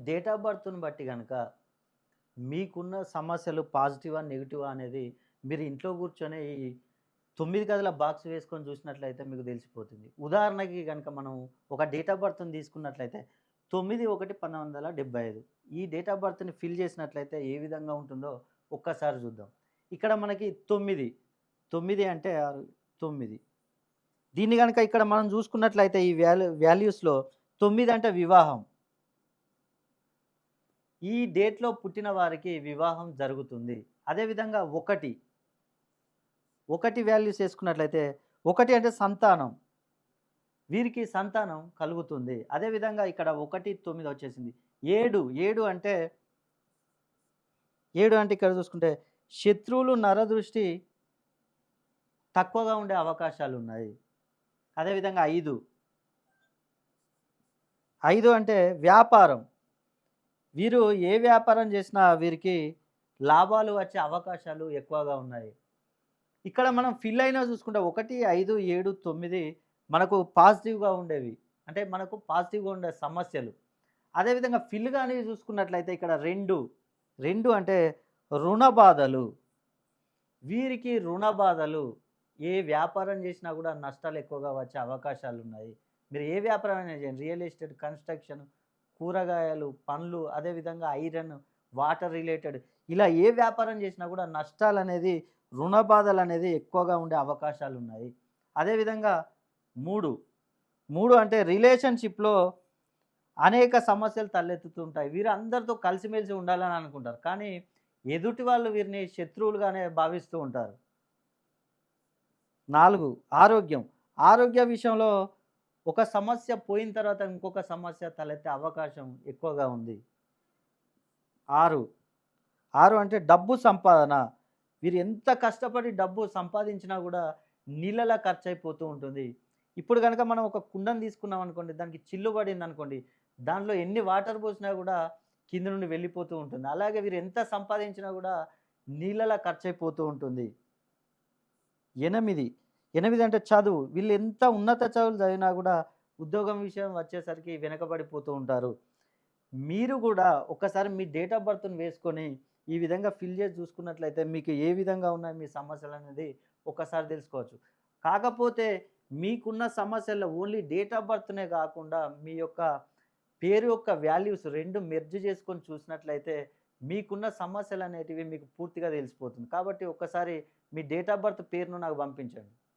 Date of బర్త్‌ని బట్టి గనక మీకున్న సమస్యలు పాజిటివా? నెగెటివా? అనేది మీరు ఇంట్లో కూర్చొని ఈ 9 గదుల బాక్స్ వేసుకొని చూసినట్లయితే మీకు తెలిసిపోతుంది. ఉదాహరణకి గనక మనం ఒక డేట్ ఆఫ్ బర్త్‌ని తీసుకున్నట్లయితే 9/1/1975 ఈ డేట్ ఆఫ్ బర్త్‌ని ఫిల్ చేసినట్లయితే ఏ విధంగా ఉంటుందో ఒక్కసారి చూద్దాం. ఇక్కడ మనకి 9, 9 అంటే 6, 9. దీన్ని గనక ఇక్కడ మనం చూసుకున్నట్లయితే ఈ వాల్యూస్‌లో 9 అంటే వివాహం. ఈ డేట్‌లో పుట్టిన వారికి వివాహం జరుగుతుంది. అదేవిధంగా 1 వాల్యూస్ ఏసుకున్నట్లయితే 1 అంటే సంతానం. వీరికి సంతానం కలుగుతుంది. అదేవిధంగా ఇక్కడ 1, 9 వచ్చేసింది. 7, 7 అంటే ఇక్కడ చూసుకుంటే శత్రువులు నరదృష్టి తక్కువగా ఉండే అవకాశాలున్నాయి. అదేవిధంగా 5 అంటే వ్యాపారం. వీరు ఏ వ్యాపారం చేసినా వీరికి లాభాలు వచ్చే అవకాశాలు ఎక్కువగా ఉన్నాయి. ఇక్కడ మనం ఫిల్ అయినా చూసుకుంటే 1, 5, 7, 9 మనకు పాజిటివ్‌గా ఉండేవి. అంటే మనకు పాజిటివ్‌గా ఉండే సమస్యలు. అదేవిధంగా ఫిల్ గాని చూసుకున్నట్లయితే ఇక్కడ 2 అంటే రుణ బాధలు. వీరికి రుణ బాధలు. ఏ వ్యాపారం చేసినా కూడా నష్టాలు ఎక్కువగా వచ్చే అవకాశాలున్నాయి. మీరు ఏ వ్యాపారమైనా చేయండి. రియల్ ఎస్టేట్, కన్‌స్ట్రక్షన్, కూరగాయలు, పండ్లు, అదేవిధంగా ఐరన్, వాటర్ రిలేటెడ్ ఇలా ఏ వ్యాపారం చేసినా కూడా నష్టాలనేది, రుణ బాధలనేది ఎక్కువగా ఉండే అవకాశాలున్నాయి. అదేవిధంగా 3 అంటే రిలేషన్‌షిప్‌లో అనేక సమస్యలు తలెత్తుతుంటాయి. వీరు అందరితో కలిసిమెలిసి ఉండాలని అనుకుంటారు. కానీ ఎదుటి వాళ్ళు వీరిని శత్రువులుగానే భావిస్తూ ఉంటారు. 4 ఆరోగ్యం. ఆరోగ్య విషయంలో ఒక సమస్య పోయిన తర్వాత ఇంకొక సమస్య తలెత్తే అవకాశం ఎక్కువగా ఉంది. 6 అంటే డబ్బు సంపాదన. వీరు ఎంత కష్టపడి డబ్బు సంపాదించినా కూడా నీళ్ళలా ఖర్చయిపోతూ ఉంటుంది. ఇప్పుడు గనక మనం ఒక కుండను తీసుకున్నాం అనుకోండి, దానికి చిల్లు పడిందనుకోండి, దాంట్లో ఎన్ని వాటర్ పోసినా కూడా కింద నుండి వెళ్ళిపోతూ ఉంటుంది. అలాగే వీరు ఎంత సంపాదించినా కూడా నీళ్ళలా ఖర్చయిపోతూ ఉంటుంది. 8 అంటే చదువు. వీళ్ళు ఎంత ఉన్నత చదువులు చదివినా కూడా ఉద్యోగం విషయం వచ్చేసరికి వెనకబడిపోతూ ఉంటారు. మీరు కూడా ఒక్కసారి మీ డేట్ ఆఫ్ బర్త్‌ని వేసుకొని ఈ విధంగా ఫిల్ చేసి చూసుకున్నట్లయితే మీకు ఏ విధంగా ఉన్నాయి మీ సమస్యలనేది ఒక్కసారి తెలుసుకోవచ్చు. కాకపోతే మీకున్న సమస్యల్లో ఓన్లీ డేట్ ఆఫ్ బర్త్‌నే కాకుండా మీ యొక్క పేరు యొక్క వాల్యూస్ 2 మెర్జ్ చేసుకొని చూసినట్లయితే మీకున్న సమస్యలనేటివి మీకు పూర్తిగా తెలిసిపోతుంది. కాబట్టి ఒక్కసారి మీ డేట్ ఆఫ్ బర్త్ పేరును నాకు పంపించండి.